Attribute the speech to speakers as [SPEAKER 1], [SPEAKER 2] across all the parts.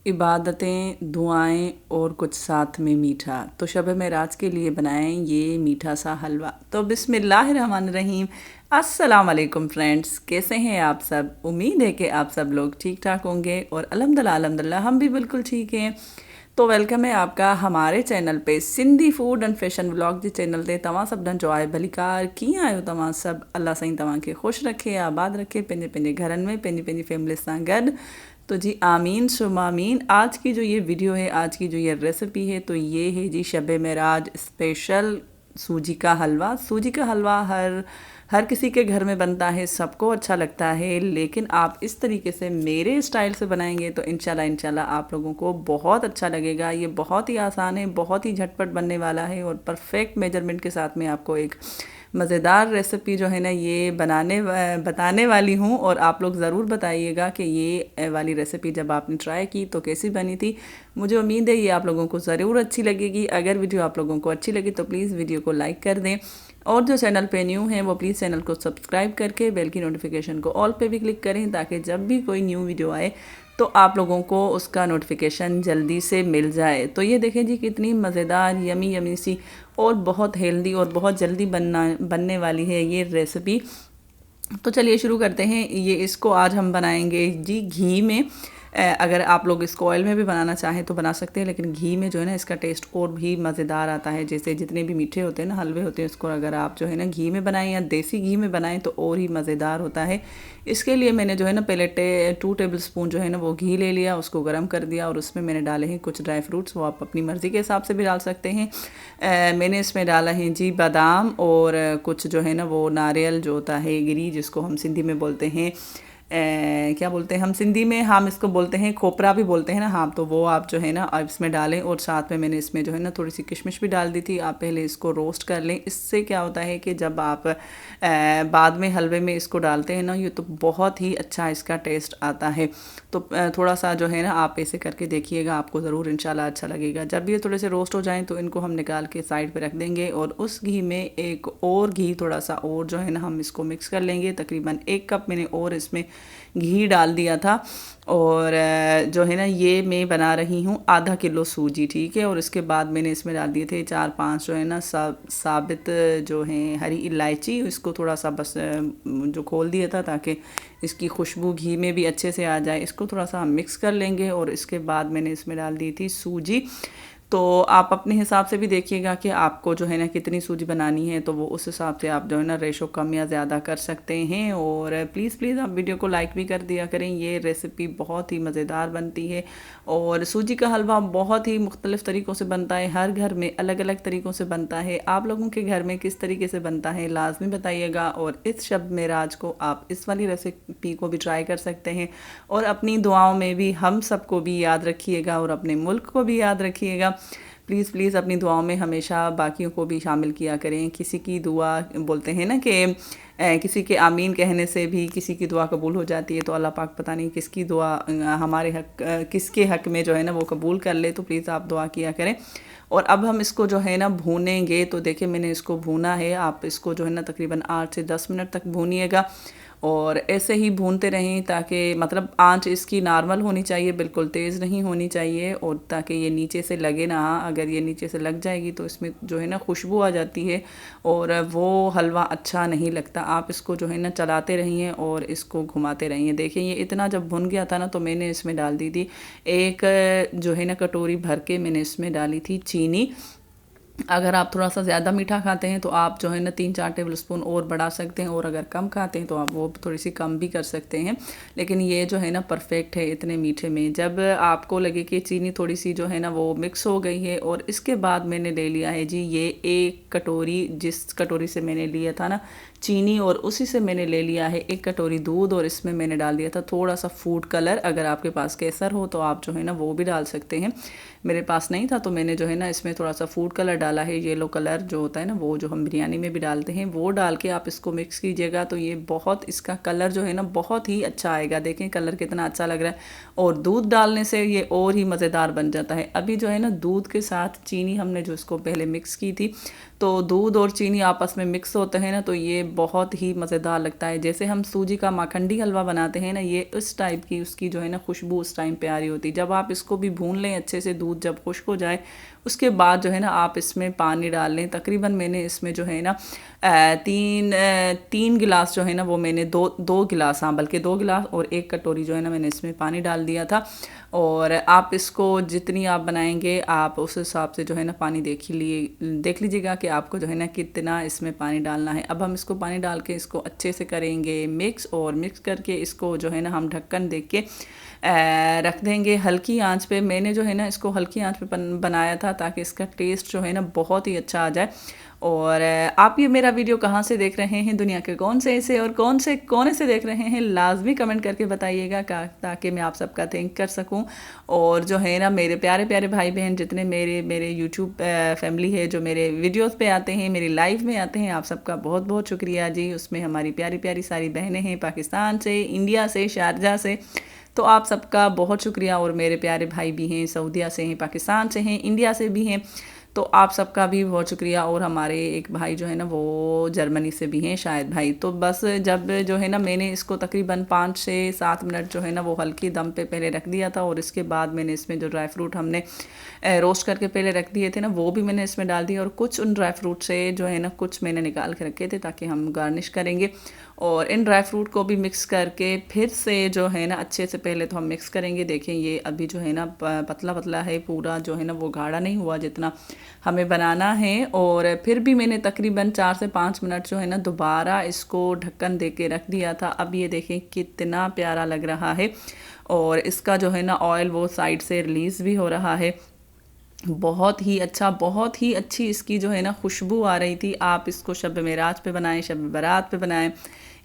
[SPEAKER 1] इबादतें, दुआएं और कुछ साथ में मीठा। तो शब मेराज के लिए बनाएं ये मीठा सा हलवा। तो बिस्मिल्लाहिर्रहमानिर्रहीम। अस्सलाम वालेकुम फ्रेंड्स, कैसे हैं आप सब? उम्मीद है कि आप सब लोग ठीक ठाक होंगे और अल्हम्दुलिल्लाह हम भी बिल्कुल ठीक हैं। तो वेलकम है आपका हमारे चैनल पे Sindhi food and fashion vlog जी चैनल ते। तव्हां सभु जो आहे भलीकार, कीअं आहियो तव्हां सभु? अल्लाह साईं तव्हांखे ख़ुशि रखे, आबाद रखे, पंहिंजे पंहिंजे घरनि में पंहिंजी फैमिली सां गॾु। तो जी आमीन सुमा आमीन। आज की जो ये वीडियो है, आज की जो ये रेसिपी है, तो ये है जी शब मेराज स्पेशल सूजी का हलवा। सूजी का हलवा हर किसी के घर में बनता है, सबको अच्छा लगता है, लेकिन आप इस तरीके से मेरे स्टाइल से बनाएंगे तो इंशाल्लाह आप लोगों को बहुत अच्छा लगेगा। ये बहुत ही आसान है, बहुत ही झटपट बनने वाला है और परफेक्ट मेजरमेंट के साथ में आपको एक मज़ेदार रेसिपी जो है ना ये बताने वाली हूँ। और आप लोग ज़रूर बताइएगा कि ये वाली रेसिपी जब आपने ट्राई की तो कैसी बनी थी। मुझे उम्मीद है ये आप लोगों को ज़रूर अच्छी लगेगी। अगर वीडियो आप लोगों को अच्छी लगी तो प्लीज़ वीडियो को लाइक कर दें, और जो चैनल पे न्यू है वो प्लीज़ चैनल को सब्सक्राइब करके बेल की नोटिफिकेशन को ऑल पे भी क्लिक करें, ताकि जब भी कोई न्यू वीडियो आए तो आप लोगों को उसका नोटिफिकेशन जल्दी से मिल जाए। तो ये देखें जी कितनी मज़ेदार यमी यमी सी और बहुत हेल्दी और बहुत जल्दी बनने वाली है ये रेसिपी। तो चलिए शुरू करते हैं। ये इसको आज हम बनाएंगे जी घी में। अगर आप लोग इसको ऑयल में भी बनाना चाहें तो बना सकते हैं, लेकिन घी में जो है ना इसका टेस्ट और भी मज़ेदार आता है। जैसे जितने भी मीठे होते हैं ना हलवे होते हैं, उसको अगर आप जो है ना घी में बनाएं या देसी घी में बनाएं तो और ही मज़ेदार होता है। इसके लिए मैंने जो है ना पहले 2 टेबल स्पून जो है ना वो घी ले लिया, उसको गर्म कर दिया और उसमें मैंने डाले हैं कुछ ड्राई फ्रूट्स। वो आप अपनी मर्ज़ी के हिसाब से भी डाल सकते हैं। मैंने इसमें डाला है जी बादाम और कुछ जो है ना वो नारियल जो होता है गिरी, जिसको हम सिंधी में बोलते हैं क्या बोलते हैं हम सिंधी में, हम इसको बोलते हैं खोपरा भी बोलते हैं ना। हाँ, तो वो आप जो है ना अब इसमें डालें। और साथ में मैंने इसमें जो है ना थोड़ी सी किशमिश भी डाल दी थी। आप पहले इसको रोस्ट कर लें। इससे क्या होता है कि जब आप बाद में हलवे में इसको डालते हैं ना, ये तो बहुत ही अच्छा इसका टेस्ट आता है। तो थोड़ा सा जो है ना आप ऐसे करके देखिएगा, आपको ज़रूर इंशाल्लाह अच्छा लगेगा। जब ये थोड़े से रोस्ट हो जाएँ तो इनको हम निकाल के साइड पर रख देंगे, और उस घी में एक और घी थोड़ा सा और जो है ना हम इसको मिक्स कर लेंगे। तकरीबन 1 कप मैंने और इसमें घी डाल दिया था। और जो है ना ये मैं बना रही हूँ आधा किलो सूजी, ठीक है। और इसके बाद मैंने इसमें डाल दिए थे 4-5 जो है ना साबित जो है हरी इलायची। इसको थोड़ा सा बस जो खोल दिया था ताकि इसकी खुशबू घी में भी अच्छे से आ जाए। इसको थोड़ा सा हम मिक्स कर लेंगे और इसके बाद मैंने इसमें डाल दी थी सूजी। तो आप अपने हिसाब से भी देखिएगा कि आपको जो है ना कितनी सूजी बनानी है, तो वो उस हिसाब से आप जो है ना रेशो कम या ज़्यादा कर सकते हैं। और प्लीज़ आप वीडियो को लाइक भी कर दिया करें। ये रेसिपी बहुत ही मज़ेदार बनती है और सूजी का हलवा बहुत ही मुख्तलिफ़ तरीक़ों से बनता है। हर घर में अलग अलग तरीक़ों से बनता है। आप लोगों के घर में किस तरीके से बनता है लाजमी बताइएगा। और इस शब मेराज को आप इस वाली रेसिपी को भी ट्राई कर सकते हैं, और अपनी दुआओं में भी हम सबको भी याद रखिएगा और अपने मुल्क को भी याद रखिएगा। प्लीज़ अपनी दुआओं में हमेशा बाकियों को भी शामिल किया करें। किसी की दुआ बोलते हैं ना कि किसी के आमीन कहने से भी किसी की दुआ कबूल हो जाती है। तो अल्लाह पाक पता नहीं किसकी दुआ हमारे किसके हक़ में जो है ना वो कबूल कर ले। तो प्लीज़ आप दुआ किया करें। और अब हम इसको जो है ना भूनेंगे। तो देखिए मैंने इसको भूना है। आप इसको जो है ना तकरीबन 8 से 10 मिनट तक भूनिएगा, और ऐसे ही भूनते रहें ताकि मतलब आंच इसकी नॉर्मल होनी चाहिए, बिल्कुल तेज़ नहीं होनी चाहिए, और ताकि ये नीचे से लगे ना। अगर ये नीचे से लग जाएगी तो इसमें जो है ना खुशबू आ जाती है और वो हलवा अच्छा नहीं लगता। आप इसको जो है ना चलाते रहिए और इसको घुमाते रहिए। देखिए ये इतना जब भुन गया था ना, तो मैंने इसमें डाल दी थी एक जो है ना कटोरी भर के मैंने इसमें डाली थी चीनी। अगर आप थोड़ा सा ज़्यादा मीठा खाते हैं तो आप जो है ना 3-4 टेबल स्पून और बढ़ा सकते हैं, और अगर कम खाते हैं तो आप वो थोड़ी सी कम भी कर सकते हैं। लेकिन ये जो है ना परफेक्ट है इतने मीठे में। जब आपको लगे कि चीनी थोड़ी सी जो है ना वो मिक्स हो गई है, और इसके बाद मैंने ले लिया है जी ये 1 कटोरी, जिस कटोरी से मैंने लिया था ना चीनी, और उसी से मैंने ले लिया है 1 कटोरी दूध, और इसमें मैंने डाल दिया था थोड़ा सा फूड कलर। अगर आपके पास केसर हो तो आप जो है ना वो भी डाल सकते हैं। मेरे पास नहीं था तो मैंने जो है ना इसमें थोड़ा सा फूड कलर डाला है, येलो कलर जो होता है ना, वो जो हम बिरयानी में भी डालते हैं, वो डाल के आप इसको मिक्स कीजिएगा। तो ये बहुत, इसका कलर जो है ना बहुत ही अच्छा आएगा। देखें कलर कितना अच्छा लग रहा है, और दूध डालने से ये और ही मज़ेदार बन जाता है। अभी जो है ना दूध के साथ चीनी हमने जो इसको पहले मिक्स की थी, तो दूध और चीनी आपस में मिक्स होते हैं ना, तो ये बहुत ही मज़ेदार लगता है। जैसे हम सूजी का माखंडी हलवा बनाते हैं ना, ये इस टाइप की उसकी जो है ना खुशबू उस टाइम पे आ रही होती है। जब आप इसको भी भून लें अच्छे से, दूध जब खुश्क हो जाए, उसके बाद जो है ना आप इसमें पानी डाल लें। तकरीबन मैंने इसमें जो है ना तीन गिलास जो है ना, वो मैंने दो गिलास, हाँ बल्कि 2 गिलास और 1 कटोरी जो है ना मैंने इसमें पानी डाल दिया था। और आप इसको जितनी आप बनाएंगे आप उस हिसाब से जो है ना पानी देख लीजिएगा कि आपको जो है ना कितना इसमें पानी डालना है। अब हम इसको पानी डाल के इसको अच्छे से करेंगे मिक्स, और मिक्स करके इसको जो है ना हम ढक्कन देख के रख देंगे हल्की आंच पे। मैंने जो है ना इसको हल्की आंच पे बनाया था ताकि इसका टेस्ट जो है ना बहुत ही अच्छा आ जाए। और आप ये मेरा वीडियो कहाँ से देख रहे हैं, दुनिया के कौन से ऐसे और कौन से कोने से देख रहे हैं, लाजमी कमेंट करके बताइएगा ताकि मैं आप सबका थैंक कर सकूं। और जो है ना मेरे प्यारे प्यारे भाई बहन जितने मेरे यूट्यूब फैमिली है, जो मेरे वीडियोस पे आते हैं, मेरी लाइव में आते हैं, आप सबका बहुत बहुत शुक्रिया जी। उसमें हमारी प्यारी प्यारी सारी बहनें हैं, पाकिस्तान से, इंडिया से, शारजा से, तो आप सबका बहुत शुक्रिया। और मेरे प्यारे भाई भी हैं, सऊदीया से हैं, पाकिस्तान से हैं, इंडिया से भी हैं, तो आप सबका भी बहुत शुक्रिया। और हमारे एक भाई जो है ना वो जर्मनी से भी हैं शायद भाई। तो बस जब जो है ना मैंने इसको तकरीबन 5 से 7 मिनट जो है ना वो हल्की दम पे पहले रख दिया था, और इसके बाद मैंने इसमें जो ड्राई फ्रूट हमने रोस्ट करके पहले रख दिए थे ना, वो भी मैंने इसमें डाल दिया। और कुछ उन ड्राई फ्रूट से जो है ना कुछ मैंने निकाल के रखे थे ताकि हम गार्निश करेंगे। और इन ड्राई फ्रूट को भी मिक्स करके फिर से जो है ना अच्छे से पहले तो हम मिक्स करेंगे। देखें ये अभी जो है ना पतला पतला है, पूरा जो है ना वो गाढ़ा नहीं हुआ जितना हमें बनाना है। और फिर भी मैंने तकरीबन 4 से 5 मिनट जो है ना दोबारा इसको ढक्कन दे के रख दिया था। अब ये देखें कितना प्यारा लग रहा है, और इसका जो है ना ऑयल वो साइड से रिलीज़ भी हो रहा है। बहुत ही अच्छा, बहुत ही अच्छी इसकी जो है ना खुशबू आ रही थी। आप इसको शब मेराज पे बनाएं, शब बारात पे बनाएं,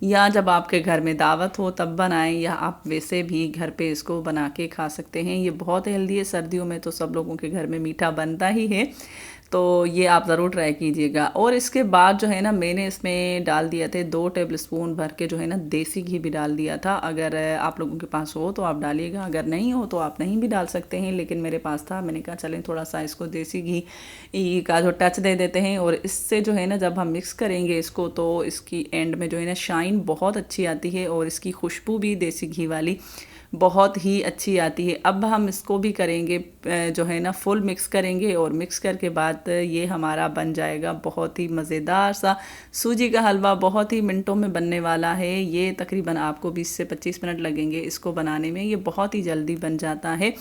[SPEAKER 1] या जब आपके घर में दावत हो तब बनाएं, या आप वैसे भी घर पे इसको बना के खा सकते हैं। ये बहुत हेल्दी है, सर्दियों में तो सब लोगों के घर में मीठा बनता ही है, तो ये आप ज़रूर ट्राई कीजिएगा। और इसके बाद जो है ना मैंने इसमें डाल दिया थे 2 टेबलस्पून भर के जो है ना देसी घी भी डाल दिया था। अगर आप लोगों के पास हो तो आप डालिएगा, अगर नहीं हो तो आप नहीं भी डाल सकते हैं, लेकिन मेरे पास था, मैंने कहा चलें थोड़ा सा इसको देसी घी का जो टच दे देते हैं। और इससे जो है ना जब हम मिक्स करेंगे इसको, तो इसकी एंड में जो है ना शाइन बहुत अच्छी आती है, और इसकी खुशबू भी देसी घी वाली बहुत ही अच्छी आती है। अब हम इसको भी करेंगे जो है ना फुल मिक्स करेंगे, और मिक्स करके बाद ये हमारा बन जाएगा बहुत ही मज़ेदार सा सूजी का हलवा। बहुत ही मिनटों में बनने वाला है ये, तकरीबन आपको 20 से 25 मिनट लगेंगे इसको बनाने में, ये बहुत ही जल्दी बन जाता है।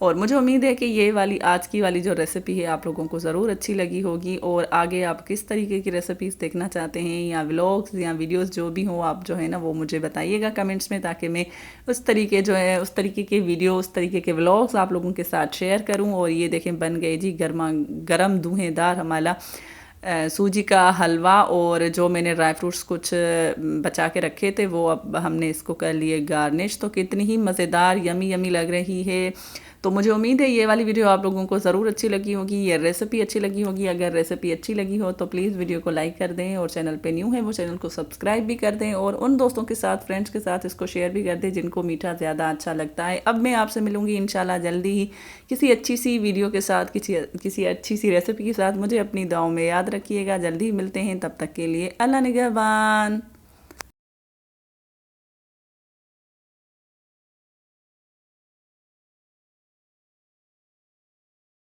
[SPEAKER 1] और मुझे उम्मीद है कि ये वाली आज की वाली जो रेसिपी है आप लोगों को ज़रूर अच्छी लगी होगी। और आगे आप किस तरीके की रेसिपीज़ देखना चाहते हैं, या व्लॉग्स या वीडियोस जो भी हो, आप जो है ना वो मुझे बताइएगा कमेंट्स में, ताकि मैं उस तरीके के वीडियो, उस तरीके के व्लॉग्स आप लोगों के साथ शेयर करूं। और ये देखें बन गए जी गर्मा गर्म धुएंधार हमारा सूजी का हलवा। और जो मैंने ड्राई फ्रूट्स कुछ बचा के रखे थे वो अब हमने इसको कर लिए गार्निश। तो कितनी ही मज़ेदार यमी यमी लग रही है। तो मुझे उम्मीद है ये वाली वीडियो आप लोगों को ज़रूर अच्छी लगी होगी, ये रेसिपी अच्छी लगी होगी। अगर रेसिपी अच्छी लगी हो तो प्लीज़ वीडियो को लाइक कर दें, और चैनल पे न्यू है वो चैनल को सब्सक्राइब भी कर दें, और उन दोस्तों के साथ, फ्रेंड्स के साथ इसको शेयर भी कर दें जिनको मीठा ज़्यादा अच्छा लगता है। अब मैं आपसे मिलूँगी इंशाल्लाह जल्दी ही किसी अच्छी सी वीडियो के साथ, किसी अच्छी सी रेसिपी के साथ। मुझे अपनी दुआओं में याद रखिएगा, जल्दी ही मिलते हैं, तब तक के लिए अल्लाह निगहबान।